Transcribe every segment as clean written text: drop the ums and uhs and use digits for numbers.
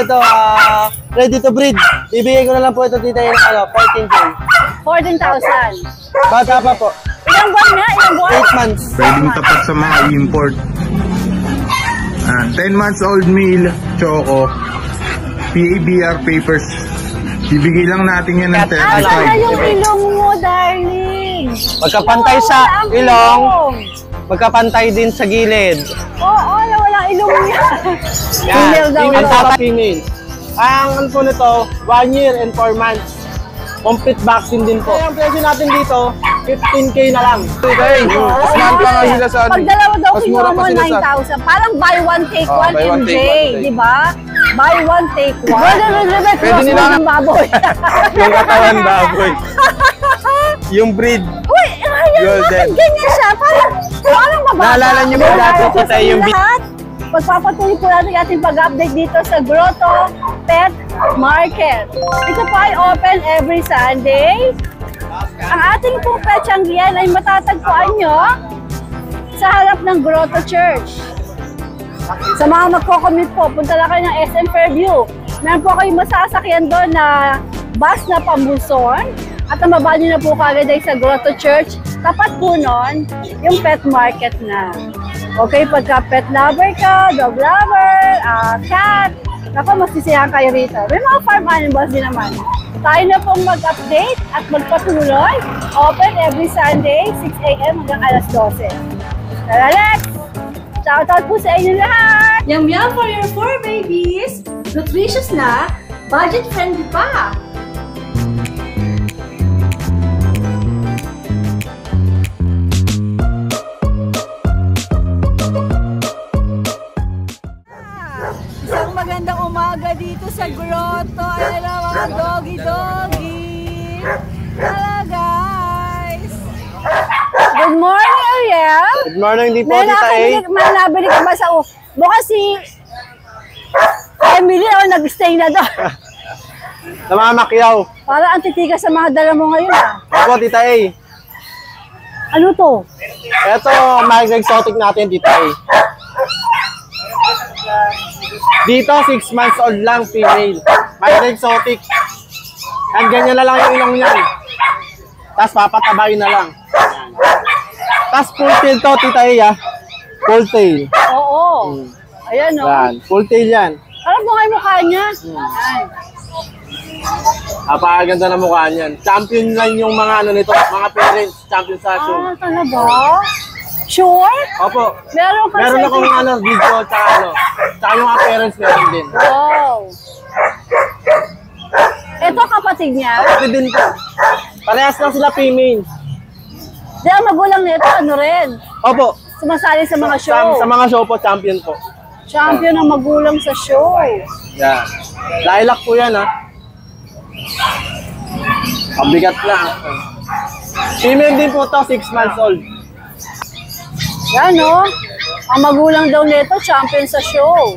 ito, ready to breed. Ibigay ko na lang po ito, tita, yung 14K. 14,000. Bata pa po. Ilang buwan na? Ilang buwan? 8 months. Pwedeng tapat sa mga import. 10 months old male, choco. PABR papers. Ibigay lang natin yan ng 35. Asa na yung ilong mo, darling? Magkapantay sa ilong. Magkapantay din sa gilid. Oo, wala ilong niya. Yan. Female daw. Ang tata female. Ang ano po nito, 1 year and 4 months. Complete vaccine din po. Ang presyo natin dito, 15K na lang. Okay. Mas mahal pa nga sila sa ano. Pag dalawa daw Mas kinuha mura mo, pa sila sa... 9,000. Parang buy one, take one, buy one, MJ. take one, Di ba? Buy one, take one. Pwede nila ng baboy. Yung katawan baboy. Yung breed. Uy, ayan, bakit ganyan siya? Parang mababa. Naalala niyo ba dati kita yung lahat? Magpapatuloy po natin ating pag-update dito sa Grotto Pet Market. Ito po ay open every Sunday. Ang ating pong petsanggihan ay matatagpuan nyo sa harap ng Grotto Church. Sa mga magko-commute po, punta lang kayo ng SM Fairview. Meron po kayong masasakyan doon na bus na pambuson. At ang baba nyo na po kagad ay sa Grotto Church. Tapat po nun, yung pet market na. Okay, pagka pet lover ka, dog lover, cat, naku, masisiyahan kayo rito. May mga farm animals din naman. Tayo na pong mag-update at magpatuloy. Open every Sunday, 6 AM hanggang alas 12. Tara, let's! Shoutout po sa inyo lahat! Yum yum for your 4 babies! Nutritious na, budget friendly pa! Isang magandang umaga dito sa Grotto. Ayan na mga doggy-doggy. Hello guys! Good morning, Ariel! Good morning, di po, tita A. May nabili ka ba sa bukas si Emily nag-stay na doon. Namamakyaw. Para ang titigas sa mga dala mo ngayon Opo, tita A. Ano to? Ito, mga exotic natin, tita A. Dito, 6 months old lang, female. Mga exotic. And ganyan na lang yung ilong niyan. Tapos papatabayin na lang. Tapos full tail to, tita A, full tail. Oo. Ayan o. Yan, full tail yan. Alam mo nga yung mukha niya? Ayan. Napakaganda na mukha niyan. Champion lang yung mga ano nito, mga parents, champion sa show. Talaga? Sure? Opo. Meron Akong video tsaka tsaka yung mga parents meron din. Wow. Ito kapatid niya? Kapatid din po. Parehas lang sila female. Di ang magulang nito, ano rin? Opo. Sumasali sa mga show. Sa mga show po, champion po. Champion ang magulang sa show. Yeah. Lilac po yan, ha. Pabigat lang. Female din po to, 6 months old. Yan, no? Ang magulang daw nito, champion sa show.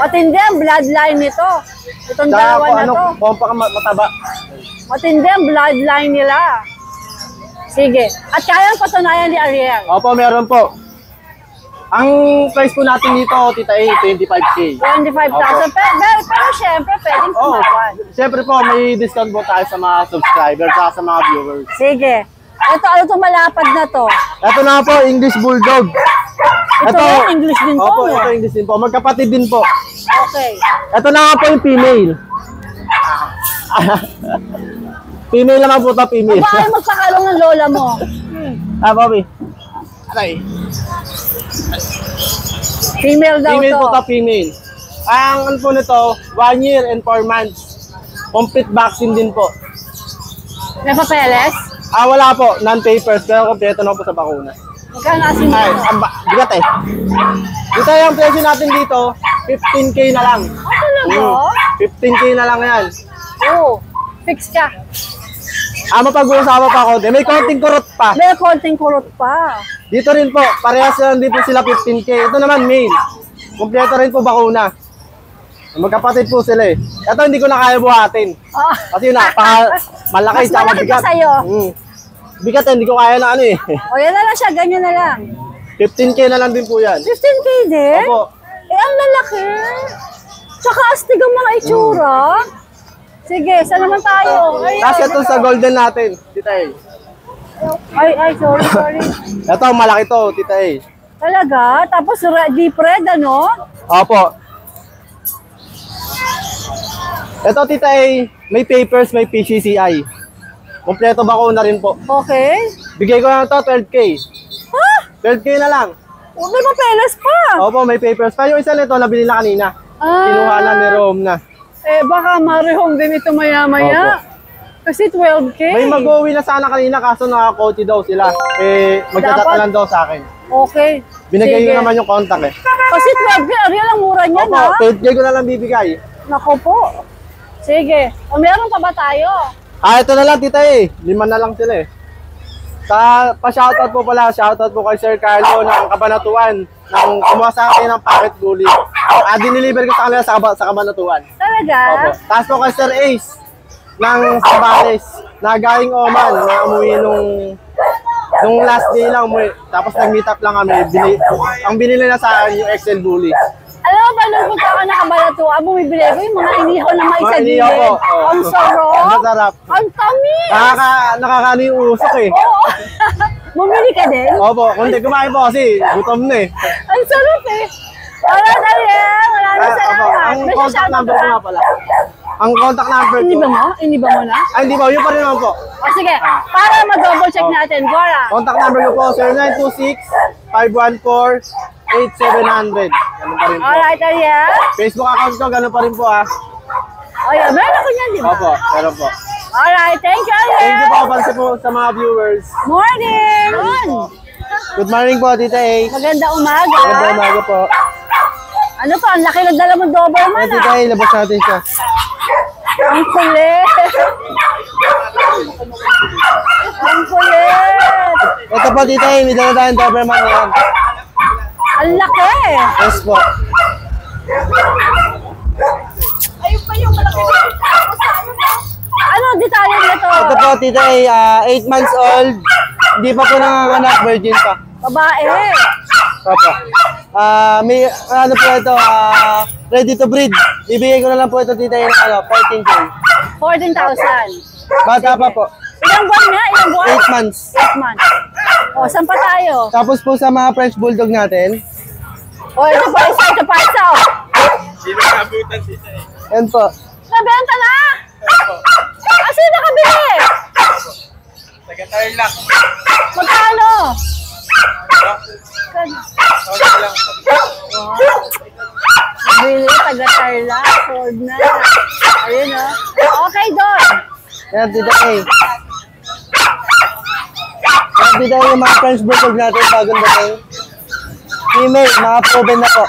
Matindi ang bloodline nito. Itong dalawa na to. Kompa mataba. Matindi ang bloodline nila. Sige. At kaya ang patunayan ni Ariel. Opo, meron po. Ang price po natin dito, tita A, 25K. 25,000. Pero syempre, pwedeng kumawan. Siyempre po, may discount po tayo sa mga subscribers at sa mga viewers. Sige. Ito, ano itong malapad na to? Ito na po, English Bulldog. Ito yung English din po. Opo, ito English din po. Magkapatid din po. Okay. Ito na nga po yung female. Female naman po ito, female. Paano magpakalong ng lola mo? Bobby. Aray. Female daw Female to. po ito, female. Ang ano po nito, 1 year and 4 months. Complete vaccine din po. Napapeles? Wala po, non-papers, pero kompleto na po sa bakuna. Magkano asin Ay, mo? bigat eh. Dito yung presyo natin dito, 15K na lang. Talaga? 15K na lang yan. Oo. Fix ka. Mapag-uusapan pa ako. May konting kurot pa. May konting kurot pa. Dito rin po, parehas lang din po sila 15K. Ito naman male. Kompleto rin po bakuna. Magkapatid po sila eh. Ito hindi ko na kaya buhatin. Kasi malaki, Mas malaki pa sa'yo. Bigat eh, hindi ko kaya na ano eh. O yan na lang siya, ganyan na lang. 15K na lang din po yan. 15K din? Opo. Eh, ang lalaki. Napaka-astig ang mga itsura. Sige, saan naman tayo? Ay, Tapos ito sa golden natin, Tita A. sorry. Ito, malaki to, Tita A. Talaga? Tapos deep red, ano? Opo. Ito, Tita A, may papers, may PCCI. Kompleto bakuna rin po. Okay. Bigay ko na to 12K. Ha? 12K na lang. May papeles pa. Opo, may papers. Pa yung isa nito, nabili na kanina. Kinuha na ni Rome na. Baka marehong din ito maya-maya. Kasi 12K. May mag-uwi na sana kanina kaso naka-coach daw sila. Magtatalan daw sa akin. Okay. Binigay Sige. ko naman yung contact eh. Kasi 12K, real ang mura niyan, Opo, ha? 12K ko na lang bibigay. Nako po. Sige. O meron pa ba tayo? Ito na lang, Tita A. 5 na lang sila eh. Pa-shoutout po pala, shoutout po kay Sir Carlo ng Kabanatuan nang kumuha sa akin ng packet bully. Diniliver ko sa kanila sa Kabanatuan. Talaga? Opo. Tapos po kay Sir Ace ng Sabales na galing Oman na umuwi nung last day lang umuwi. Tapos nag-meet up lang kami. Ang binili na sa akin yung Excel bully. Alam mo ba, nung punta ka na Kabanatuan, bumibili ko yung mga inihaw na may isa Mga inihaw po. gilid. Ang sarap. Masarap. Ang tamis. Nakakano yung usok eh. Oo. Bumili ka din? Opo, kundi kumain po kasi gutom na eh. Ang sarap eh. Alright, Ariel. Maraming salamat. Ang May contact shoutout number ko ka? nga pala. Ang contact number ko. Iniba mo? Iniba mo na? Ay, hindi po. Yun pa rin naman po. O sige, para ma-double check natin. Gora. Contact number ko po, 0926-514-8700. Ganun pa rin po. Alright, Ariel. Facebook account ko, ganun pa rin po ha. O yan, meron ako niyan, di ba? Opo, meron po. Alright, thank you, Ariel. Thank you po, pansin po sa mga viewers. Morning! Good morning po, Tita A. Maganda umaga. Magandang umaga po. Ano pa, ang laki ng dala mong double man Tita A, labas natin siya. Ang kulit. Ang kulit. Ito po, Tita A, may dala tayong Doberman ngayon. Ang laki. Yes po. Ayun pa yung malaki. Ano detalye nito? Ito po, Tita A, 8 months old. Hindi pa po nanganganak, virgin pa. Babae. Opo. May ano po ito, ready to breed. Bibigay ko na lang po ito, Tita A, 14K. 14,000. Bata pa po. Ilang buwan nga? Ilang buwan? 8 months. 8 months. O, saan pa tayo? Tapos po sa mga French Bulldog natin, O, ito pa isa, ito pa isa. O. yan po. Nabenta na! Kasi nakabili! Magkano? Bili, taga-Tarla, Ford na. Ayun o. Okay, Don. Yan, Tita A. Yan, Tita A, yung mga French Bulldog natin, bagong dating. Female, mga proven na po.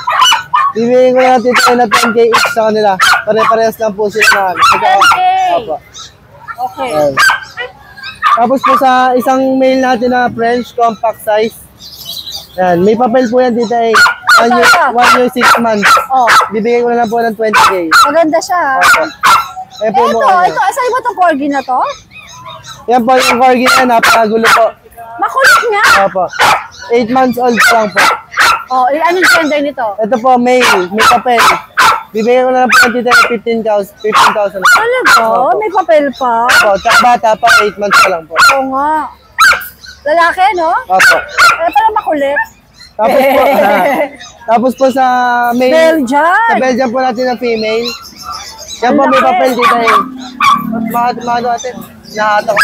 Bibigyan ko na lang, Tita A, na 10K each sa kanila. Pare-parehas lang po sila na. 10K. Opo. Okay. Ayan. Tapos po sa isang male natin na French compact size. Yan, may papel po yan, Tita A. 1 year, 6 months. Oh, Bibigyan ko na lang po ng 20K. maganda siya. Opo. Ayan po yung Ito, mukha niya. ito. Saan ba itong corgi na to? Yan po yung corgi na, napakagulo po. Makulit nga. Opo. 8 months old pa lang po. Oh, anong gender nito? Ito po, male, may papel. Bibigyan ko na lang po ng Tita A, 15,000. Talaga? May papel pa? Opo, tsaka bata pa, 8 months pa lang po. Oo nga. Lalaki, no? Opo. Parang makulit. Tapos po sa male, Belgian. sa Belgian po natin na female. Yan po, may papel, Tita A. Mga natin, nahatak.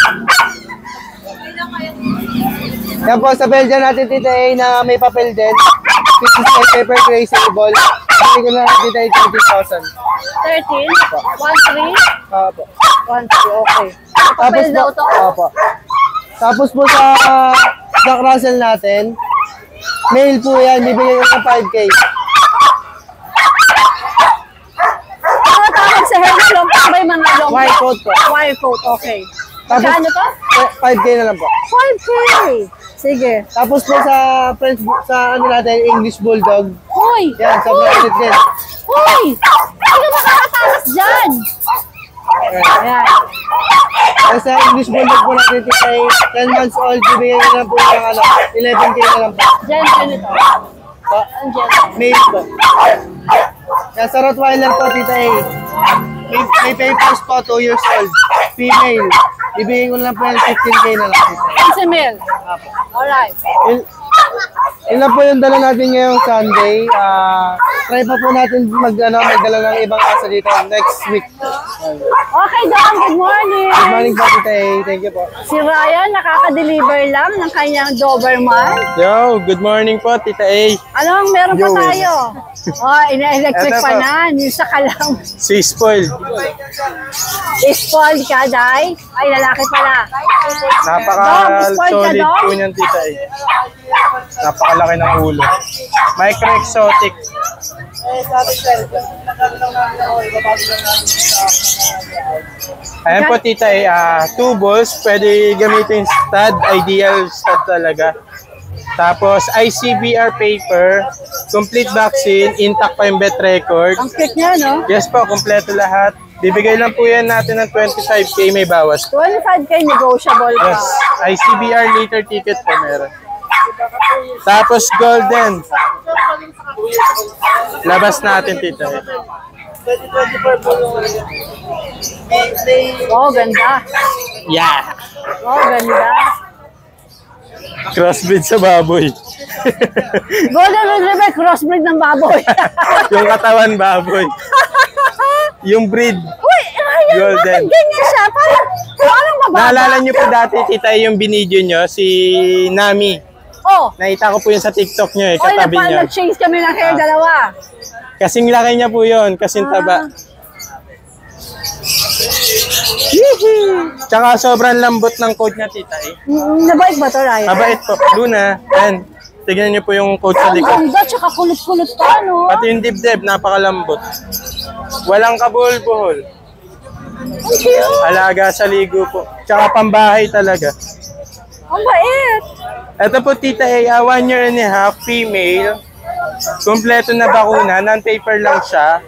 Yan po, sa Belgian natin, Tita A, na may papel din. 50 paper traceable. Bibigyan ko na lang, Tita A, 20,000. 13? 1-3? Opo. 1-3, okay. Tapos Papel daw to? Opo. Tapos po sa Jack Russell natin, male po yan, bibigyan ko ng 5K. Ano tawag sa hair na long? Ano ba yung mga long? White coat po. White coat, okay. Tapos, Magkano to? 5K na lang po. 5K. Sige. Tapos po sa French, sa ano natin, English Bulldog. Hoy! Yan, sa bracket din. Hoy! Hindi ka makakatakas dyan. Ayan. Tapos sa English Bulldog po natin, Tita A, 10 months old, bibigyan ko na po ng 11K na lang po. Gender nito. Pa, Ang gender. male po. Yan sa Rottweiler po, Tita A. May papers po, 2 years old. Female. Ibigay ko lang po yan 15K na lang. Si Mel. Alright. Yun lang po yung dala natin ngayong Sunday. Try pa po natin magdala ng ibang asa dito next week. Okay, Don. Good morning. Good morning po, Tita A. Thank you po. Si Ryan, nakaka-deliver lang ng kanyang Doberman. Yo, good morning po, Tita A. Anong meron pa Yo. tayo? Oh, ina-electric Eto pa po. na. Yung sa kalam. Si Spoil. Spoiled ka, Day? Ay, lalaki pala. Napaka-solid po niyan, Tita A. Napakalaki ng ulo. Micro-exotic. Ayan po, Tita A. 2 balls. Pwede gamitin stud. Ideal stud talaga. Tapos, ICBR paper, complete vaccine, intact pa yung vet record. Ang cute niya, no? Yes po, kompleto lahat. Bibigay lang po yan natin ng 25K, may bawas. 25K negotiable pa. Yes, ICBR later ticket po meron. Tapos golden. Labas natin, Tita. Oh, ganda. Yeah! Oh, ganda. Crossbreed sa baboy. Golden Retriever, crossbreed ng baboy. Yung katawan baboy. Yung breed. Uy, Ryan, Golden. bakit ganyan siya? Parang mababa. Naalala niyo po dati, Tita, yung binidyo nyo, si Nami. Oh, Nakita ko po yun sa TikTok nyo, oy, katabi nyo. nag-change kami ng hair, dalawa. Kasing laki niya po yun, kasing taba. Tsaka sobrang lambot ng coat niya, Tita eh. Nabait ba to, Ryan? Mabait po. Luna, yan. Tignan niyo po yung coat sa Ang likod. ganda, tsaka kulot-kulot pa, no? Pati yung dibdib, napakalambot. Walang kabuhol-buhol. Ang cute. Alaga sa ligo po. Tsaka pambahay talaga. Ang bait. Ito po, Tita A, 1 year and a half, female. Kompleto na bakuna, non-paper lang siya.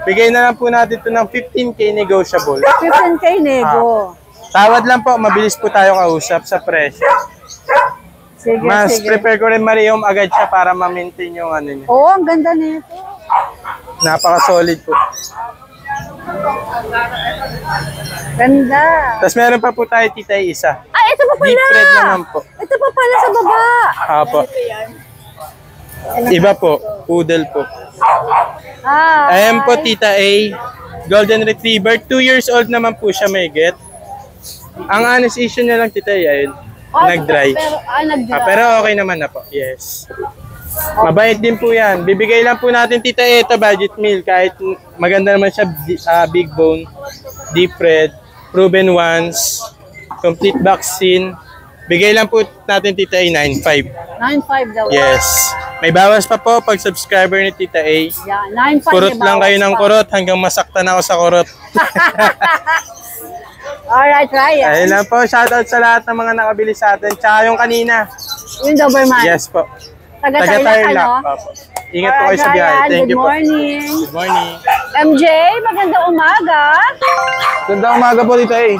Bigay na lang po natin ito ng 15K negotiable. 15K nego. Tawad lang po, mabilis po tayo kausap sa presyo. Sige, Mas sige. prepare ko rin marihom agad siya para ma-maintain yung ano niya. Oo, ang ganda nito. Napaka-solid po. Ganda. Tapos meron pa po tayo, Tita, isa. Ay, ito pa pala. Deep red naman po. Ito pa pala sa baba. Apo. Iba po, poodle po. Ah. Ayan po, Tita A. Golden Retriever. 2 years old naman po siya, may get. Ang honest issue niya lang, Tita A, ayun. Nag-dry. Nag-dry. Pero okay naman na po. Yes. Mabait din po yan. Bibigay lang po natin, Tita A, ito budget meal. Kahit maganda naman siya, big bone, deep red, proven once, complete vaccine. Bigay lang po natin, Tita A, 9.5. 9.5 daw. Yes. May bawas pa po pag subscriber ni Tita A. Yeah, 9.5. Kurot lang kayo ng kurot hanggang masaktan ako sa kurot. Alright, Ryan. Ayun lang po. Shoutout sa lahat ng mga nakabili sa atin. Tsaka yung kanina. Yung Doberman. Yes po. Taga-Tarlac, ano? Opo. Ingat po kayo sa biyahe. Ryan, Thank you good po. morning. Good morning. MJ, magandang umaga. Ganda umaga po, Tita A.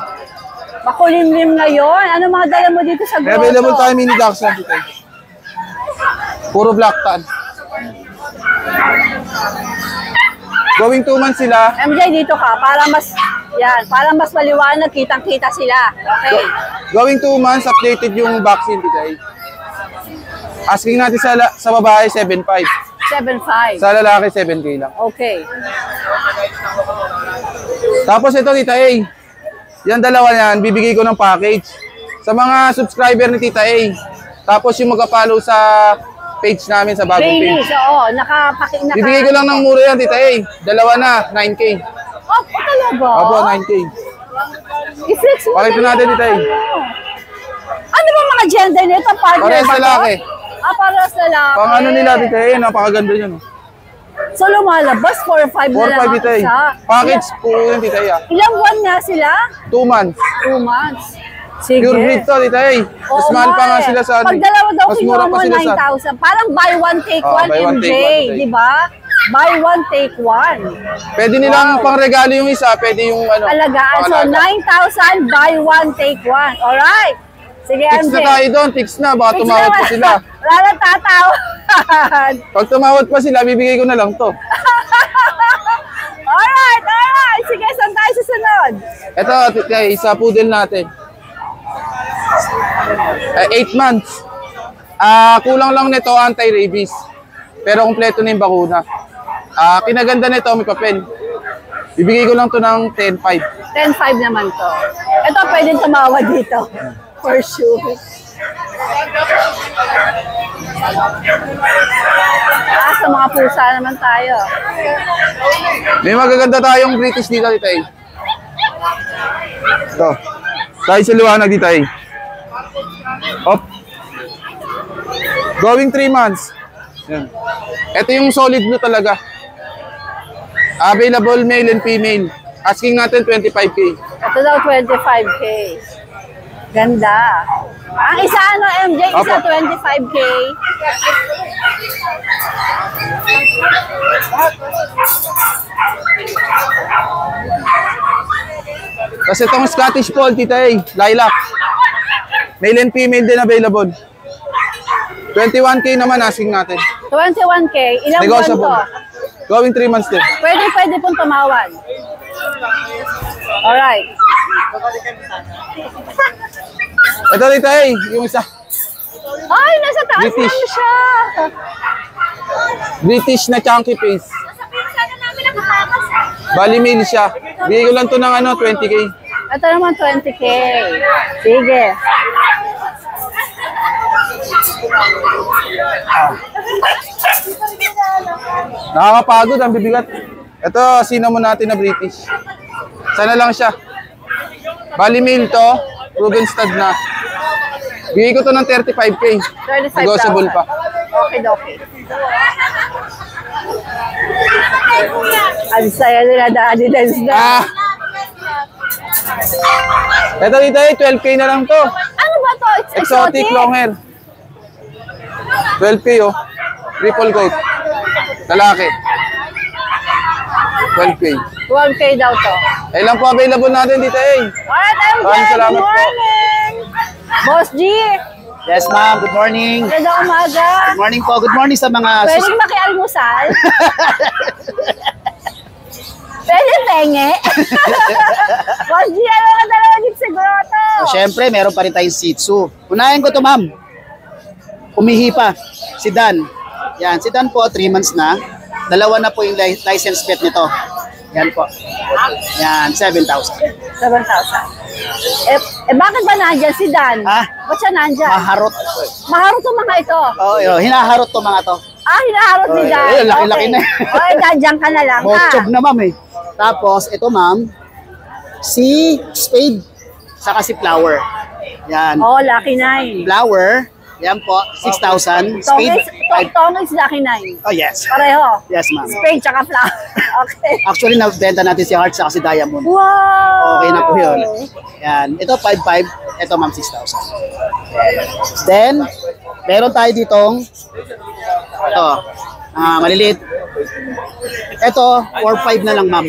Makulimlim ngayon. Ano mga dala mo dito sa grotto? Available tayo mini dogs na, Tita A. Puro black tan. Going 2 months sila. MJ, dito ka. Para mas maliwanag, kitang-kita sila. Okay. Going 2 months, updated yung vaccine, Tita A. Asking natin sa babae, 7.5. 7.5. Sa lalaki, 7K lang. Okay. Tapos ito, Tita A. Yan dalawa yan, bibigay ko ng package. Sa mga subscriber ni Tita A. Tapos yung magka-follow sa page namin, sa bagong Training. page. Oo, Bibigay ko lang ng mura yan, Tita A. Dalawa na, 9K. Oh, talaga? Opo, 9K. I-flex mo Pakita na natin, yung Tita A. Ano ba mga gender nito? Partner Parehas ba to? lalaki. Parehas lalaki. Pang ano nila, Tita A, napakaganda nyo. No? So lumalabas, 4-5 na 4-5, lang ang Tita A. isa. Package po yun, Tita A. Ilang buwan nga sila? 2 months. 2 months. Sige. Pure breed to, Tita A. Mas mahal pa nga sila sa ano. Pag dalawa daw Mas kinuha mura mo, pa sila sa... 9,000. Parang buy one, take one, buy one, MJ. take one, Di ba? Buy one, take one. Pwede nilang pang regalo yung isa, pwede yung ano. Alagaan. So, pangalaga. 9,000, buy one, take one. Alright. Sige, Fix MJ. na tayo doon, fix na. Baka Fix tumawad naman. pa sila. Wala nang tatawad. Pag tumawad pa sila, bibigay ko na lang to. Ito, sa poodle natin. 8 months. Kulang lang nito anti-rabies. Pero kompleto na yung bakuna. Kinaganda nito, may papel. Bibigay ko lang to ng 10.5. 10.5 naman to. Ito, pwedeng tumawa dito. For sure. Sa mga pusa naman tayo. May magaganda tayong British dito, Tita A. Ito. Tayo sa liwanag, Tita A. Op. Going 3 months. Yan. Ito yung solid blue talaga. Available male and female. Asking natin 25K. Ito daw 25K. Ganda. Ang isa ano, MJ, isa 25K. Kasi itong Scottish Fold, Tita A, lilac. Male and female din available. 21K naman asking natin. 21K. Ilang buwan Negotiable. to? Going 3 months din. Pwede pong tumawan. Alright. Ito, Tita A, yung isa. Ay, nasa taas British. lang siya. British na chunky face. Bali male siya. Bigay ko lang to ng 20K. Ito naman 20K. Sige. Nakakapagod, ang bibigat. Ito, cinnamon natin na British. Sana lang siya. Bali male to, proven stud na. Bigay ko to ng 35K. 35,000. Negotiable pa. Okay, okay. Ang saya nila Daddy Dance na. Ito dito 12K na lang to. Ano ba to? It's Exotic long hair. 12K oh. Triple coat. Lalaki. 12K. 12K daw to. Ay lang po available natin dito eh. Alright, MJ. Maraming salamat Good po. morning. Boss G. Yes, ma'am. Good morning. Ganda umaga. Good morning po. Good morning sa mga... Pwedeng makialmusal? Pwede penge? Boss G, ano ka dalawa dito sa grotto? Siyempre, meron pa rin tayong Shih Tzu. Unahin ko to, ma'am. Umihi pa. Si Dan. Yan. Si Dan po, 3 months na. Dalawa na po yung license pet nito. Yan po. Yan, 7,000. 7,000. Bakit ba nandyan si Dan? Ha? Ba't siya nandyan? Maharot. Maharot yung mga ito. Oo, hinaharot to mga to. Hinaharot ni Dan. Laki-laki na. Okay, nandiyan ka na lang. Mochog na, ma'am eh. Tapos, ito, ma'am, si Spade, saka si Flower. Yan. Oh, Lucky 9. Flower, yan po, 6,000. Spade, Tongis Lucky 9. oh yes. Pareho. Yes, ma'am. Spade tsaka flower. Okay. Actually, nabenta natin si Heart saka si Diamond. Wow! Okay na po yun. Yan. Ito, 5,500. Ito, ma'am, 6,000. Then, meron tayo ditong ito, maliliit. Ito, 4,500 na lang, ma'am.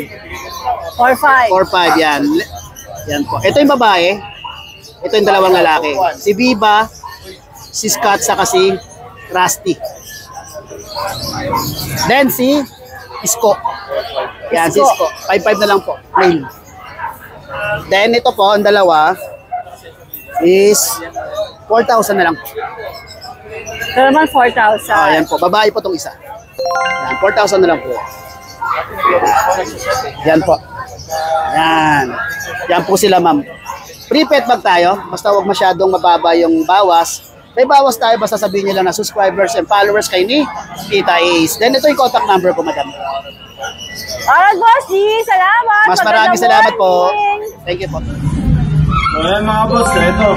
4,500. 4,500, yan. Yan po. Ito yung babae. Ito yung dalawang lalaki. Si Viva, si Scott, saka si Rusty. Then, si Isko. Yan, si Isko. 5,500 na lang po. Male. Then, ito po, ang dalawa is 4,000 na lang. Ito naman 4,000. Yan po. Babae po itong isa. Yan, 4,000 na lang po. Yan po. Yan. Yan po sila, ma'am. Pre-pet bag tayo. Basta huwag masyadong mababa yung bawas. May bawas tayo, basta sabihin nyo lang na subscribers and followers kay ni Tita Ace. Then ito yung contact number ko, madam. Alright, Boss G. Salamat. Mas maraming salamat po. morning. Thank you po. So ayan mga boss, ito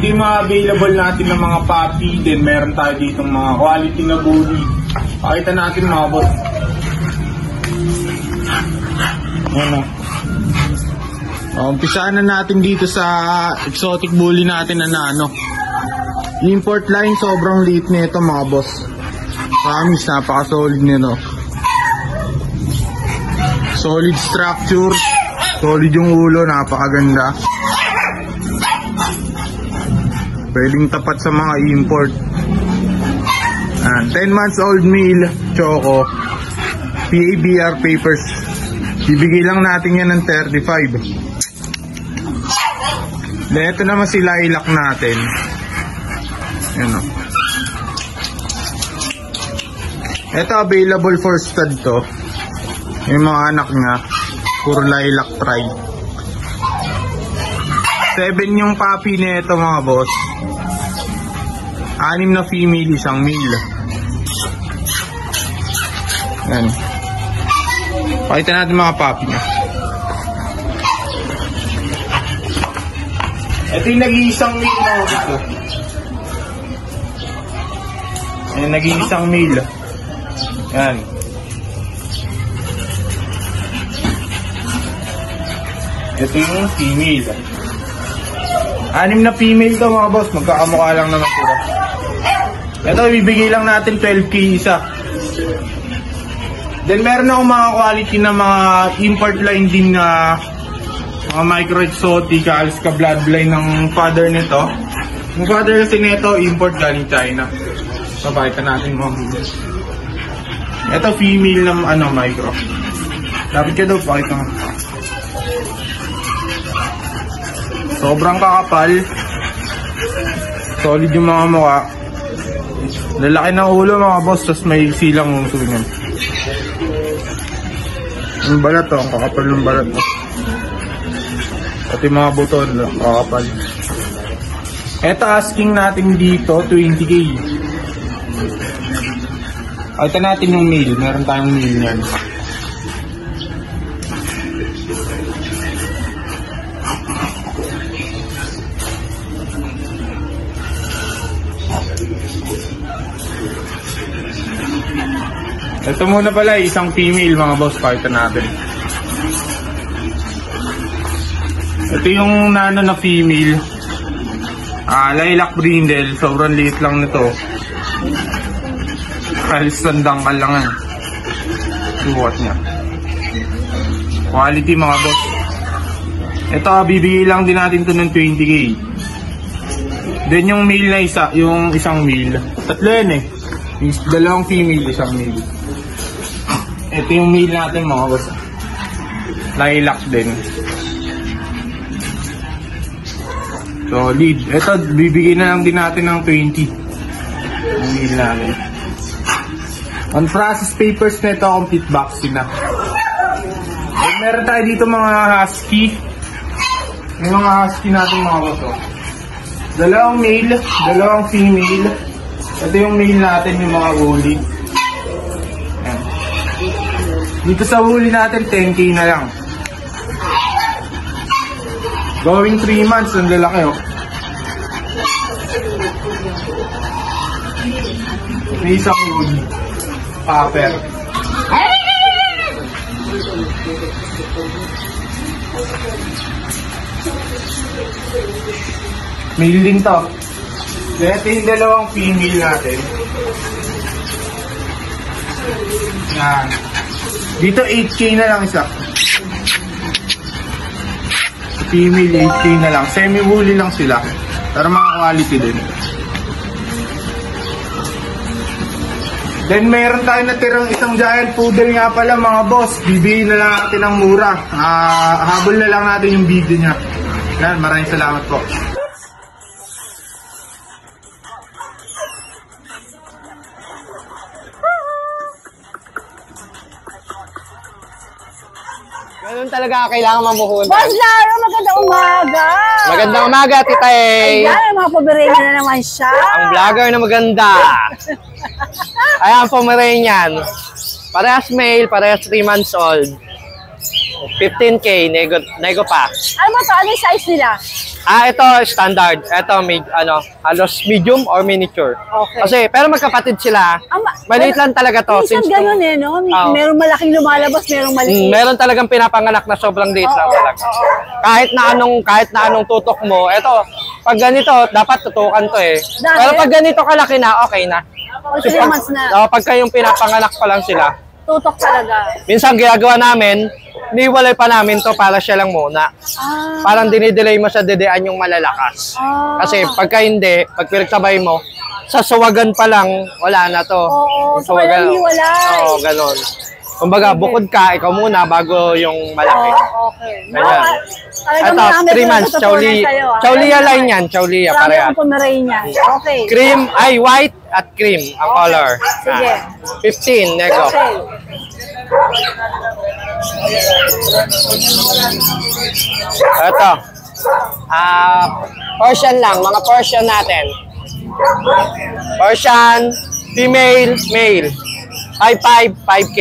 yung mga available natin ng mga puppy. Then meron tayo dito mga quality na bully. Pakita natin mga boss. Ano? Umpisaan na natin dito sa exotic bully natin na ano. Import line, sobrang liit nito mga boss. Promise, napaka-solid nito. Solid structure, solid yung ulo, napakaganda. Pwedeng tapat sa mga import. 10 months old male, choco. PABR papers. Bibigay lang natin yan ng 35. Then, ito naman si lilac natin. Yan o. Ito available for stud to. Yung mga anak niya, puro lilac try. 7 yung puppy nito mga boss. 6 na female, 1 male. Yan. Pakita natin mga puppy niya. Ito yung nag-iisang male mga boss. Ayan, nag-iisang male. Yan. Ito yung female. 6 na female to mga boss. Magkakamukha lang naman sila. Ito, bibigay lang natin 12K isa. Then meron akong mga quality na mga import line din na mga micro exotic, alis ka bloodline ng father nito. Yung father kasi nito, import galing China. Papakita natin mga boss. Ito female na micro. Dapat ka daw pakita nga. Sobrang kakapal. Solid yung mga mukha. Lalaki ng ulo mga boss, tapos may silang uso niyan. Yung balat ang kakapal ng balat. Pati mga buton, kakapal. Ito asking natin dito, 20K. Ito natin yung male, meron tayong male niyan. Ito muna pala, isang female mga boss, pakita natin. Ito yung nano na female. Lilac brindle, sobrang liit lang nito. Halos tandang ka lang yan. Suwat niya. Quality mga boss. Ito, bibigay lang din natin to ng 20K. Then yung male na isa, yung isang male. Tatlo yan eh. Yung dalawang female, isang male. Ito yung male natin mga boss. Lilac din. Solid. Ito, bibigyan na lang din natin ng 20. Yung male natin. On process papers na ito, complete vaccine na. Then, meron tayo dito mga husky. May mga husky natin mga boss. Dalawang male, dalawang female. Ito yung male natin, yung mga woolly. Ayan. Dito sa woolly natin, 10K na lang. Going 3 months, ang lalaki oh. May isang woolly. Paper. Male din to. Ito yung dalawang female natin. Yan. Dito 8K na lang isa. Female 8K na lang. Semi-woolly lang sila. Pero mga quality din. Then meron tayo natirang isang giant poodle nga pala mga boss. Bibigyan na lang natin ng mura. Habol na lang natin yung video niya. Yan, maraming salamat po. Ganun talaga kailangan mamuhunan. Boss Laro, magandang umaga! Magandang umaga, Tita A. Ayan, mga Pomeranian na naman siya. Ang vlogger na maganda. Ayan, Pomeranian. Parehas male, parehas 3 months old. 15K, nego pa. Ano ba ito? Ano yung size nila? Ito standard. Ito halos medium or miniature. Okay. Kasi pero magkapatid sila. Maliit lang talaga to. Minsan Since ganun eh, no? Merong malaking lumalabas, merong maliit. meron talagang pinapanganak na sobrang liit lang talaga. Kahit na anong tutok mo, ito, pag ganito, dapat tutukan to eh. Dahil? Pero pag ganito kalaki na, okay na. O 3 months na. Pag kayong pinapanganak pa lang sila, Tutok talaga. minsan ginagawa namin, niwalay pa namin to para siya lang muna. Parang dinidelay mo sa dedean yung malalakas. Kasi pagka hindi, pag pinagsabay mo, sa suwagan pa lang, wala na to. Oo, Yung so walang hiwalay. Oo, ganon. Kumbaga, bukod ka, ikaw muna bago yung malaki. Okay. Ayan. Talagang Ito, marami 3 ko months, natutunan sa'yo, ah. Chaulia line yan, Chaulia Marami pareha. akong Pomeranian. Okay. Cream, white at cream ang color. Sige. 15, nego. Okay. Ito. Persian lang, mga Persian natin. Persian, female, male. 5'5", 5K.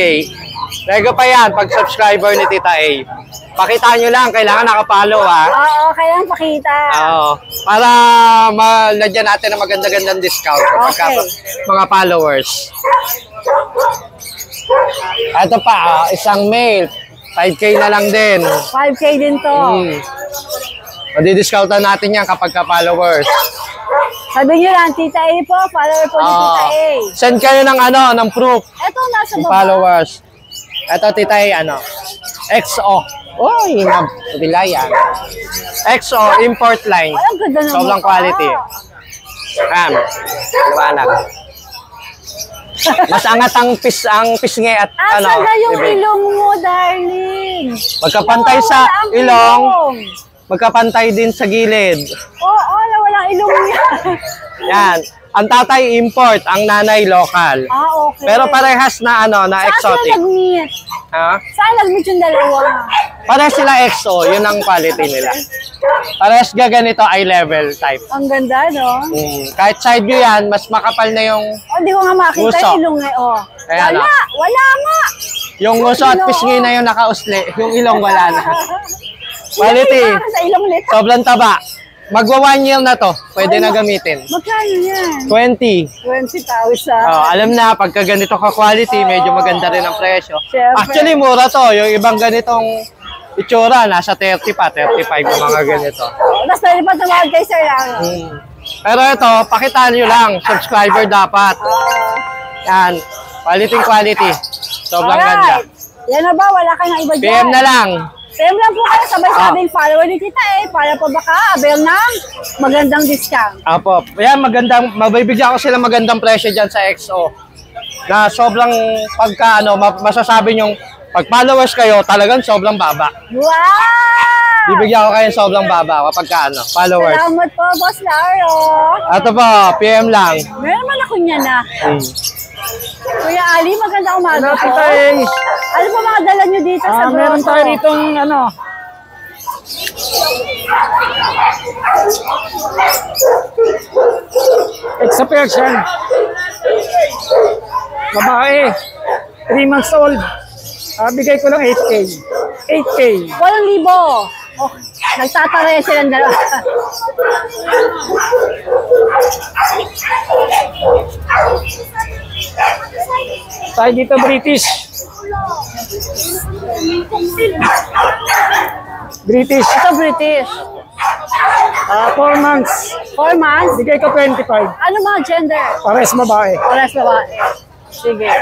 Nego pa yan, pag subscriber ni Tita A. Pakita nyo lang, kailangan nakapalo ha. Oo, kailangan pakita. Oo. Para malagyan natin ng maganda-gandang discount kapag mga followers. Ito pa, isang male. 5K na lang din. 5K din to. Madi-discountan natin yan kapag ka-followers. Sabi nyo lang, Tita A po, follower po ni Tita A. Send kayo ng ng proof. Ito, nasa Ng baba. followers. Ito, Tita A, XO. Uy, nabila yan. XO, import line. Ay, ang ganda ng Sobrang mukha. quality. Liwanag. Mas angat ang pisngi at Asan na yung bibig. ilong mo, darling? Magkapantay sa Wala ang ilong, magkapantay din sa gilid. Oo, wala ilong niya. Yan. Ang tatay import, ang nanay local. Okay. Pero parehas na na Saan exotic. sila nag-meet? Ha? Saan nag-meet yung dalawa? Parehas sila EXO, yun ang quality nila. Parehas ganito eye level type. Ang ganda, no? Kahit side view yan, mas makapal na yung Hindi ko nga makita Uso. yung ilong eh. Ayan, Wala nga. yung nguso at pisngi na yung nakausli. Yung ilong wala na. Quality. Sa ilong nito. Sobrang taba. Magwa 1 year na to. Pwede na gamitin. Magkano yan? 20. 20,000. Alam na, pagka ganito ka-quality, medyo maganda rin ang presyo. Siyempre. Actually, mura to. Yung ibang ganitong itsura, nasa 30 pa, 35 yung mga ganito. Tapos pwede pa tumawag kay Sir lang. Pero ito, pakitaan nyo lang. Subscriber dapat. Yan. Quality. Sobrang ganda. Yan na ba? Wala ka na iba dyan? PM na lang. PM lang po kayo sabay-sabing follower ni Tita A para po baka avail ng magandang discount. Apo. Yan, mabibigyan ko sila magandang presyo dyan sa XO. Na sobrang pagka, masasabi nyong, pag followers kayo, talagang sobrang baba. Wow! Bibigyan ko kayo sobrang baba kapag followers. Salamat po, Boss Laro. Ito po, PM lang. Meron naman ako niya na. Kuya Ali, magandang umaga po. Tay. Ano po mga dala nyo dito sa grotto? Meron tayo ditong Exa Persian. Babae. 3 months old. Bigay ko lang 8K. 8K. 8,000. Oh, nagtatare silang dalawa. Tayo dito British. British. Ito British. 4 months. 4 months. Bigay ko 25. Ano mga gender? Pares babae. Oras babae. Sige.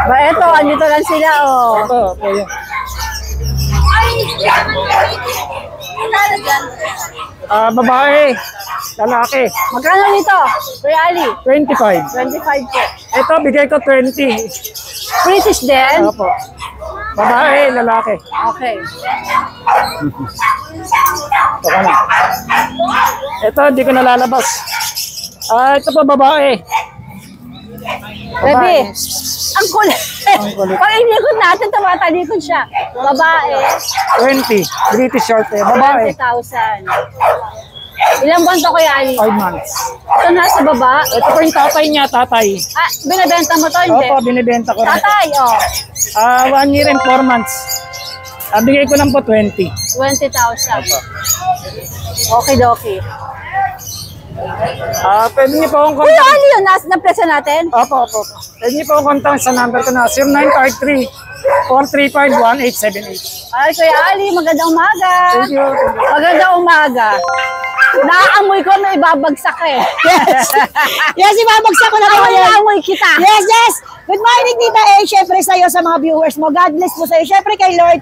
Ba, eto, andito lang sila, oh. Ito, okay. Babae. Lalaki. Magkano dito? Kuya Ali? 25. 25 po. Ito, bigay ko 20. British din? Opo. Babae, lalaki. Okay. Ito ka na. Ito, hindi ko nalalabas. Ito pa, babae. Baby, ang kulit. Pag inikot natin, tumatalikod siya. Babae, 20. British short hair. Babae. 20,000. Ilang buwan to, Kuya Ali? 5 months. Ito nasa baba. Ito po yung tatay niya, tatay. Binibenta mo to, hindi? Opo, binibenta ko rin. Tatay, 1 year and 4 months. Bigay ko lang po 20. 20,000. Okay, dokie. Pwede niyo po akong Kuya contact. Ali yun, na-presa natin? Opo. Pwede niyo po akong contact sa number ko na 0953-435-1878. Ay, Kuya Ali, magandang umaga. Thank you. Magandang umaga. Naaamoy ko na ibabagsak eh. Yes, ibabagsak ko na po yan. Naaamoy kita. Yes. Good morning, Tita A. Siyempre sa'yo, sa mga viewers mo. God bless po sa'yo. Siyempre kay Lord,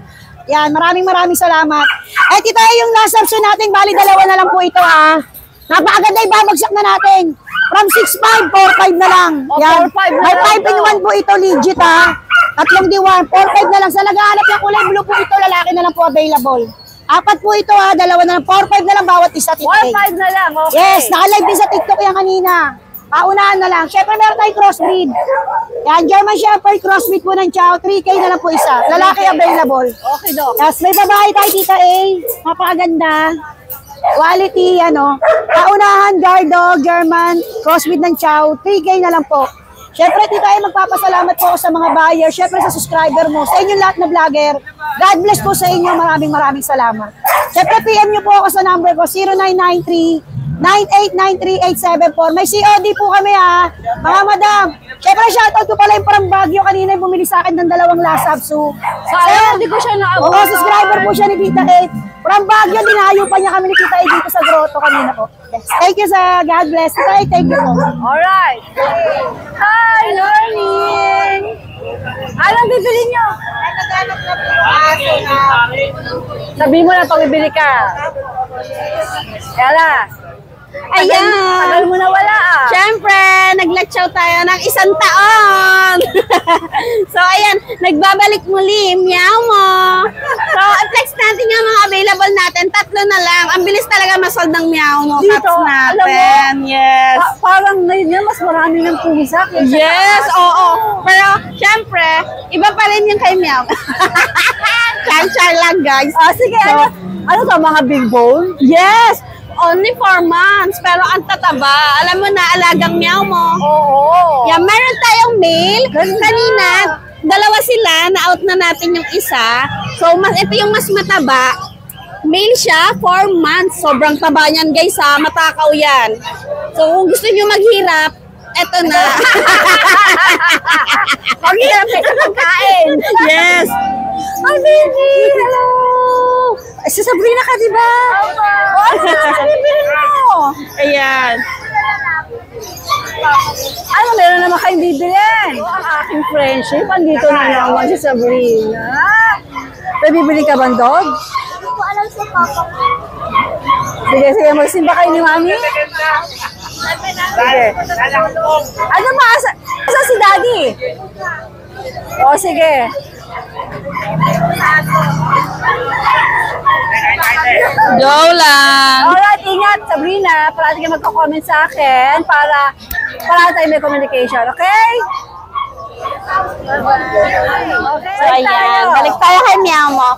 Yan, maraming salamat. At ito yung last option natin. Bali, dalawa na lang po ito ha. Napakaganda, ibabagsak na natin. From 6.5, 4.5 na lang. Yan. 4.5 na May lang 5 in 1 po ito, legit ha. Tatlong diwan, 4.5 na lang. Sa naghahanap ng kulay blue po ito, lalaki na lang po available. 4 po ito ha, dalawa na lang. 4.5 na lang bawat isa. 4.5 na lang, okay. Yes, naka-live din sa TikTok yan kanina. Paunahan na lang. Siyempre meron tayong crossbreed. Yan, German Shepherd crossbreed po ng Chow. 3K na lang po isa. Lalaki available. Okay, Doc. Yes, may babae tayo, Tita A. Napakaganda. Quality, ano. Paunahan, Gardo, German, crossbreed ng Chow. 3K na lang po. Siyempre, Tita A, magpapasalamat po ako sa mga buyer. Siyempre, sa subscriber mo. Sa inyong lahat na vlogger. God bless po sa inyo. Maraming salamat. Siyempre, PM nyo po ako sa number ko, 0993-9893874. May COD po kami ha. Mga madam. Siyempre, shoutout ko pala yung parang Baguio. Kanina yung bumili sa akin ng 2 lasab. So, hindi ko siya oo, subscriber po siya ni Tita A. From Baguio, dinayo pa niya kami ni Tita A dito sa grotto kanina po. Yes. Thank you sa God bless. Tita A, thank you po. Alright. Hi, morning. Anong bibili nyo? Sabihin mo na pag bibili ka. Yala. Ayan. Tagal mo na wala ah. Siyempre, naglatsaw tayo ng 1 taon. So, ayan, nagbabalik muli, meow mo. So, flex natin yung mga available natin. 3 na lang. Ang bilis talaga masold ng meow mo. Dito, Caps natin. Yes. Parang ngayon yan, mas marami ng pusa. Yes, oo. Pero, siyempre, iba pa rin yung kay meow. Char lang, guys. Sige, ano to, mga big bone? Yes. Only 4 months, pero ang tataba. Alam mo na, alagang meow mo. Oo. Yan, meron tayong male. Kanina, 2 sila, na-out na natin yung isa. So, ito yung mas mataba. Male siya, 4 months. Sobrang taba niyan, guys, ha. Matakaw yan. So, kung gusto niyo maghirap, eto na. Maghirap kayo pagkain. Yes. Hi, baby! Hello! Si Sabrina ka, di ba? Oo, bibili mo. Ayan. Ano, meron naman kayong bibilin? Ang aking friendship, andito na naman si Sabrina. May bibili ka bang dog? Hindi ko alam sa papa ko. Sige, magsimba kayo ni Mami. Sige. Ano ba? Asa si Daddy? O, sige. Joe lang. Alright, ingat Sabrina. Parati ka magko-comment sa akin para tayo may communication, okay? Okay. So, ayan. Balik tayo kay meow mo.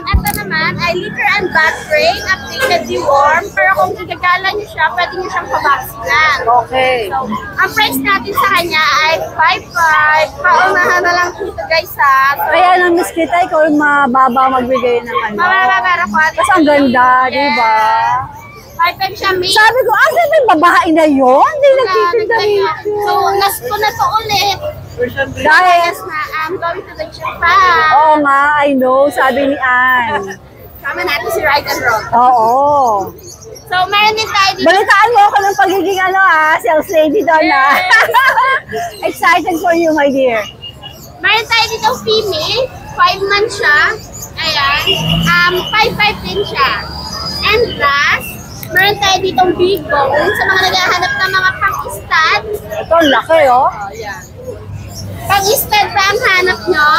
Ito naman ay litter and bath brain, updated deworm. Pero kung gagala nyo siya, pwede nyo siyang pabaksingan. Okay. So, ang price natin sa kanya ay 5.5. Paunahan na lang dito, guys, ha. So, Kaya nang miss kita, ikaw yung mababa magbigay ng ano. mababa ko. Kasi ang ganda, di ba? 5.5 siya, mate. Sabi ko, asa may babae na yun? Hindi nagtitinda rito. So, nas ko na to ulit. Dahil, Yes na, I'm going to the Japan. oo nga, I know, sabi ni Ann. Sama natin si Ride and Roll. Oo. So, meron din tayo dito. Balitaan mo ako ng pagiging sales lady doon na. Excited for you, my dear. Meron tayo dito female. 5 months siya. Ayan. 5.5 din siya. And last, meron tayo ditong big bone sa mga naghahanap ng mga pang-stud. Ito, ang laki, oh. Pang-stud ba ang hanap nyo?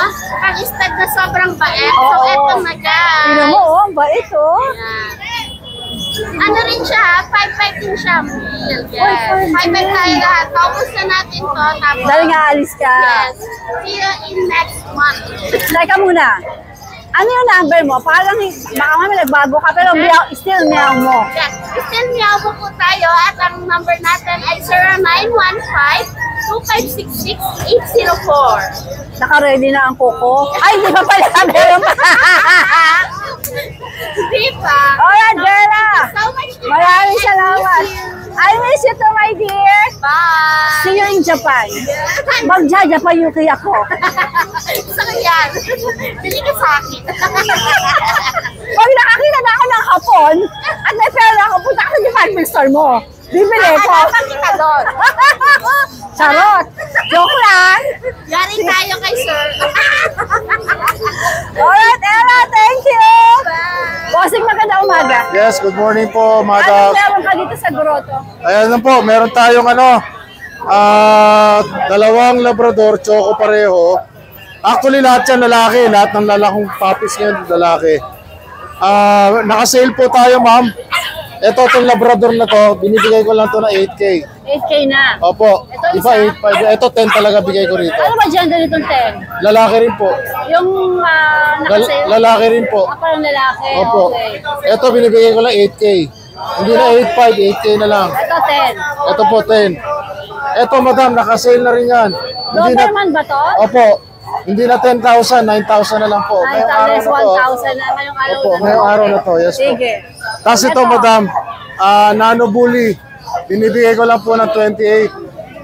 Pang-stud na sobrang bait. So, Oo. eto na guys. Tingnan mo, oh, ang bait, oh. Ayan. Ano rin siya, 5.5 din siya, meal. Yes. 5.5 tayo lahat. Paubos na natin to. Tapos, Dahil nga alis ka. yes. See you in next month. Teka muna. Ano yung number mo? Parang, baka may nagbago ka, pero still meow mo. Yes. Still meow po tayo at ang number natin ay 0915-2566-804. Naka-ready na ang kuko. Ay, di ba pala? Meron pa. Diba? Alright, Bella. So much to Maraming salamat. I miss you too, my dear. Bye! See you in Japan. Magja-Japan-yuki ako. Saan yan? Bili ka sa akin. Pag nakakita na ako ng hapon, at may pera ako, punta ka sa department store mo. Bibili ko. Hanapa kita doon. Charot. Joke lang. Yari tayo kay sir. Alright, Ella, thank Yes, good morning po, Ano madam. meron ka dito sa grotto? Ayan na po, meron tayong dalawang Labrador, choco pareho. Actually, lahat yan lalaki. Lahat ng lalakong puppies ngayon, lalaki. Naka-sale po tayo, ma'am. Ito, itong Labrador na to, binibigay ko lang to na 8K. 8K na. Opo, Ito iba isa? 8.5. Ito 10 talaga bigay ko rito. Ano ba gender nitong 10? Lalaki rin po. Yung nakasale? Lalaki rin po. Parang lalaki. Opo. Okay. Ito binibigay ko lang 8K. Hindi na 8.5, 8K na lang. Ito 10. Ito po 10. Ito madam, naka-sale na rin yan. Doberman ba to? Opo. Hindi na 10,000, 9,000 na lang po. Ngayong araw na to. 1,000 na ngayong araw Opo, na to. ngayong araw na to. Yes po. Sige. Tapos ito madam, Nano Bully. Binibigay ko lang po ng 28.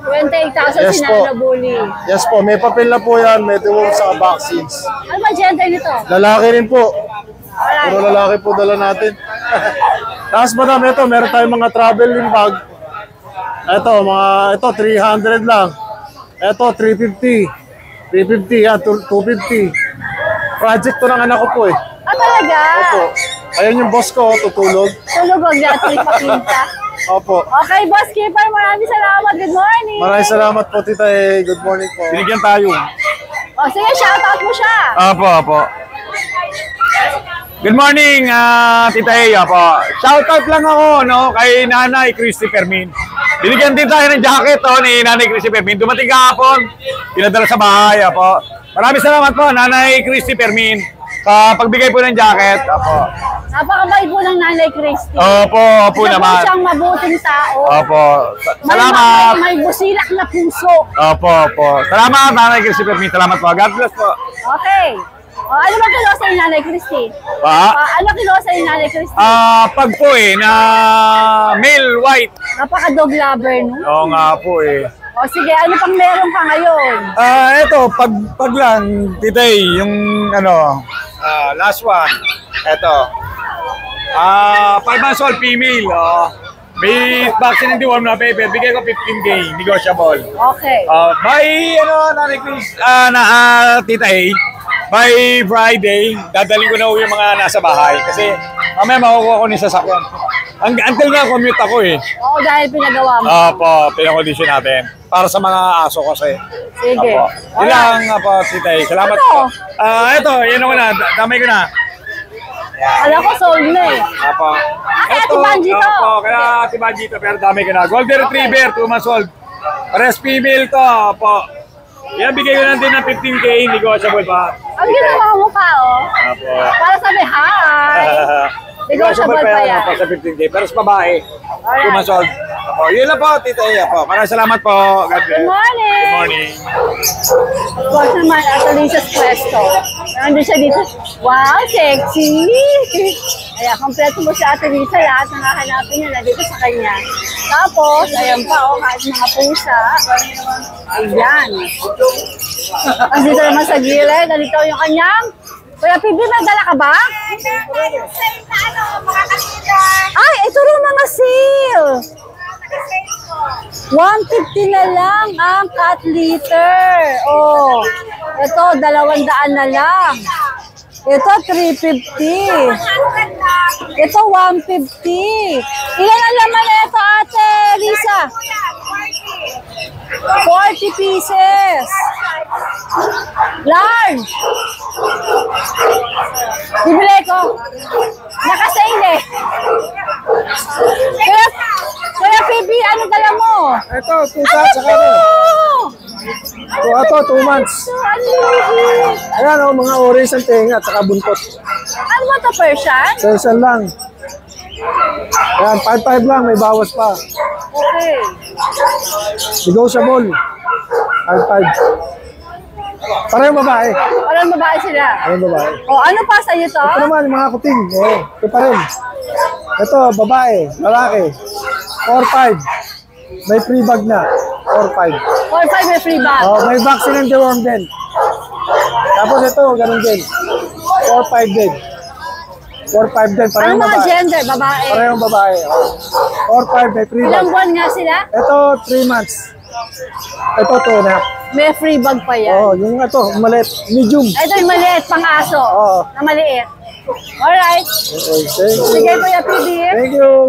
28,000 Yes si po. Nano Bully. Yes po, may papel na po yan, may deworm sa vaccines. Ano ba gender nito? Lalaki rin po. Alright. Puro lalaki po dala natin. Tapos madam, ito, meron tayong mga traveling bag. Ito 300 lang. Ito 350. 350 yan, 250. Project to ng anak ko po eh. Ah, talaga? Opo. Ayan yung boss ko, tutulog. Tulog wag natin ipakita. Opo. Okay, Boss Keeper, maraming salamat. Good morning. Maraming salamat po, Tita E. Good morning po. Binigyan tayo. O, sige, shoutout mo siya. Opo. Good morning, Tita E. Opo. Shoutout lang ako, kay Nanay Christy Fermin. Binigyan din tayo ng jacket, ni Nanay Christy Fermin. Dumating kahapon, pinadala sa bahay, opo. Maraming salamat po, Nanay Christy Fermin, sa pagbigay po ng jacket, opo. Napakabait po ng Nanay Christy. Opo Isa naman. po siyang mabuting tao. Opo. Salamat. May busilak na puso. Opo. Salamat, Nanay Christy Fermin. Salamat po. God bless po. Okay. O, ano ba kinuha sa'yo, Nanay Christy? Pa? Ano kinuha sa'yo, Nanay Christy? Pag po na male white. Napaka-dog lover, no? Oo nga po O, sige, ano pang meron ka ngayon? Ito, pag lang, Tita E, yung last one. Ito. 5 months old female. May vaccine and deworm na paper. Bigay ko 15K, negotiable. Okay. By, Nanay Chris, Tita E, by Friday, dadalhin ko na yung mga nasa bahay. Kasi mamaya makukuha ko ng sasakyan. Until nga, commute ako Oo, dahil pinagawa mo. Opo, pinakondisyon natin. Para sa mga aso kasi. Sige. Opo. Ilang po, Tita E. Salamat Ito. po. Ito, yan ako na. Damay ko na. Alam ko, sold na eh. Opo. Kaya Ate Banji to. Opo, kaya Ate Banji to. Pero damay ko na. Golden Retriever, 2 months old. Pares female to. Opo. Yan, bigay ko lang din ng 15K. Negotiable pa. Ang ginawa mo pa, Opo. Para sabi, hi. Negotiable pa yan. Opo, sa 15K. Pero sa babae, 2 months old. Opo, yun lang po, Tita E. Opo. Maraming salamat po. God bless. Good morning. Good morning. Boss naman, at Lisa's Pwesto. Nandun siya dito. Wow, sexy! Ayan, kompleto mo si Ate Lisa. Lahat ng hahanapin niya na dito sa kanya. Tapos, ayan pa, kahit mga pusa. Ayan. Tapos dito naman sa gilid, nandito yung kanyang. Kuya PB, may dala ka ba? Ay, ito rin mga sale! 150 na lang ang cat litter. Oh, ito 200 na lang. Ito 350. Ito 150. Ilan ang laman na ito, Ate Lisa? 40 pieces. Large. Bibili ko. Nakasale eh. Kuya PB, ano dala mo? Ito, pusa at saka ito, 2 months. Ayan mga orange ang tenga at saka buntot. Ano ba ito, Persian? Persian lang. Ayan, 5.5 lang, may bawas pa. Okay. Negotiable. 5.5. Parang babae. Parang babae sila. Parang babae. O, ano pa sa'yo to? Ito naman, yung mga kuting. Ito pa rin. Ito, babae, lalaki. 4.5. May free bag na. 4.5. 4-5 may free bag. May vaccine and deworm din. Tapos ito, ganun din. 4.5 din. 4.5 din. Ano Parehong mga babae. gender? Babae. Parehong babae. 4.5 may free bag. Ilang buwan nga sila? Ito, 3 months. Ito, 2.5. May free bag pa yan. Yung ito, maliit. Medium. Ito yung maliit, pang aso. Oo. Na maliit. Alright. Sige, Kuya PB. Thank you.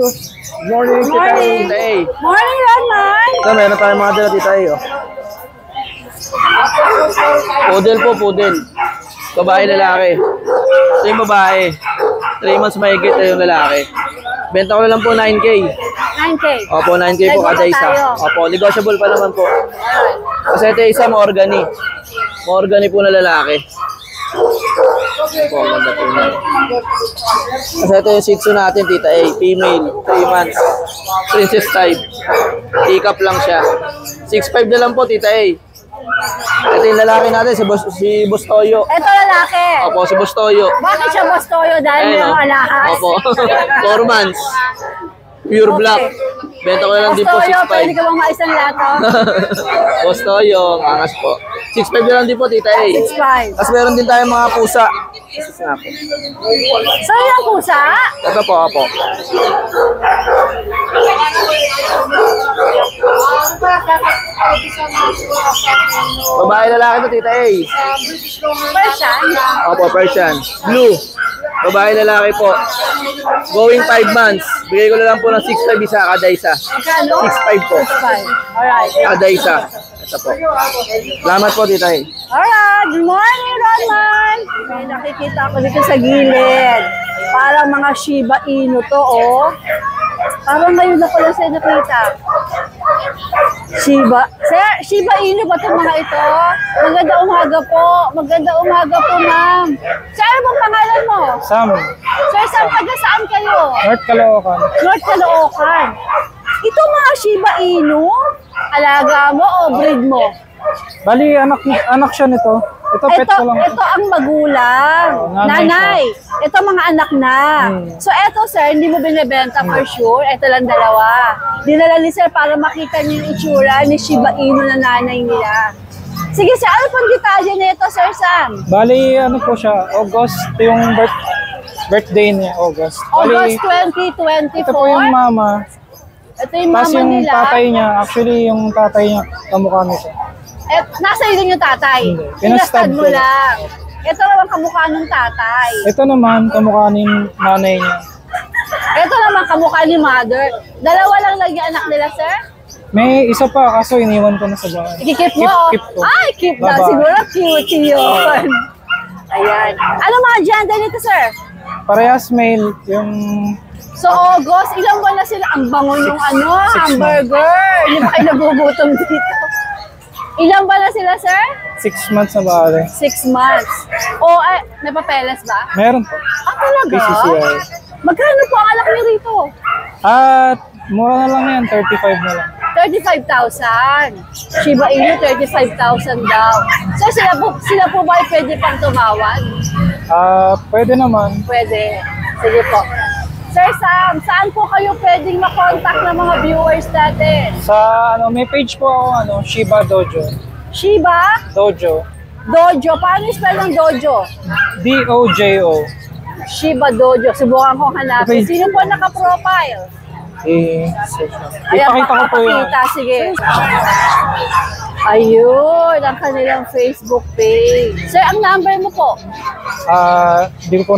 Good morning, Morning. Tita A. Morning, Ronman. Ito, meron tayong mga dala Tita A. Oh. Poodle po, poodle. Babae, lalaki. Ito yung babae. 3 months mahigit yung lalaki. Benta ko na lang po 9K. 9K. Opo, 9K po Negotiable kada isa. tayo. Opo, negotiable pa naman po. Kasi ito isa, mahorgani. Mahorgani po na lalaki. Opo, ganda po na. Kasi ito yung Shih Tzu natin, Tita A. Female, 3 months. Princess type. Teacup lang siya. 6'5 na lang po, Tita A. Ito yung lalaki natin, si Bustoyo. Ito lalaki. Opo, si Bustoyo. Bakit siya Bustoyo? Dahil Ayun, mayroong alahas? Opo. 4 months. Pure black. Benta ko na lang din po Bustoyo, pwede 6'5. ka bang maisang lato? Bustoyo, angas po. 6'5 na lang din po, Tita A. 6'5. Tapos meron din tayong mga pusa. So, yung pusa? Ito po, opo. Babae lalaki to, Tita A. Persian? Opo, Persian. Blue. Babae lalaki po. Going 5 months. Bigay ko na lang po ng 6'5 isa kada isa. Magkano? 6'5 po. 6'5. Alright. Kada isa. Ito po. Salamat po, Tita A. Alright, good morning, Ronman. May nakikita ko dito sa gilid. Parang mga Shiba Inu to, oh. Parang ngayon na pala sa'yo nakita. Sir, Shiba Inu ba itong mga ito? Maganda umaga po. Maganda umaga po, ma'am. Sir, ano bang pangalan mo? Sam, Sir, taga saan kayo? North Caloocan. North Caloocan. Ito mga Shiba Inu, alaga mo o breed mo? Bali, anak siya nito. Ito, pet ko lang. Ito ang magulang. Nanay. Ito mga anak na. So, eto sir, hindi mo binibenta for sure. Ito lang dalawa. Dinala ni sir para makita niyo yung itsura ni Shiba Inu na nanay nila. Sige sir, ano pang detalye nito, Sir Sam? Bali, ano po siya, August, ito yung birthday niya, August. Bali, August 2024? ito po yung mama. Ito yung Tapos mama yung nila. tatay niya, actually yung tatay niya, kamukha niya siya. Nasa ilong yung tatay? Hindi. Pinastad Pinastad mo ko. lang. Ito naman kamukha ng tatay. Ito naman, kamukha ni nanay niya. Ito naman kamukha ni mother. Dalawa lang lagi anak nila, sir? May isa pa, kaso iniwan ko na sa bahay. Ikikip mo? Keep ko. Ay, keep na. Baba. Siguro cute yun. Ayan. Ano mga gender nito, sir? Parehas male, yung So, August, ilang buwan na sila? Ang bango yung hamburger. Hindi pa kayo nagugutom dito. Ilang buwan na sila, sir? 6 months na bale. 6 months. O, may papeles ba? Meron po. Ah, talaga? PCCI. Magkano po ang alak niyo rito? At mura na lang yan, 35 na lang. 35,000. Shiba Inu, 35,000 daw. So, sila po ba ay pwede pang tumawag? Pwede naman. Pwede. Sige po. Sir Sam, saan po kayo pwedeng makontak ng mga viewers natin? Sa may page po ako, Shiba Dojo. Shiba? Dojo. Dojo. Paano spell ng dojo? D-O-J-O. Shiba Dojo. Subukan kong hanapin. Okay. Sino po naka-profile? Ipakita ko po yun. Sige. Ayun, ang kanilang Facebook page. Sir, ang number mo po? Hindi ko po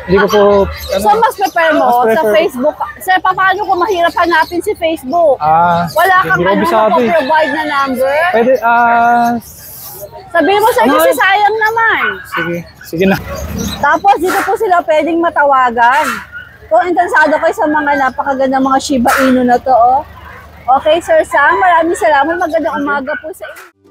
Hindi ko po... So, mas prepare mo sa Facebook. Sir, paano kung mahirap hanapin si Facebook? Wala kang provide na number? Pwede, sabihin mo sir, kasi sayang naman. Sige na. Tapos, dito po sila pwedeng matawagan. Kung interesado kayo sa mga napakaganda mga Shiba Inu na to, oh. Okay, Sir Sam, maraming salamat. Magandang umaga po sa inyo.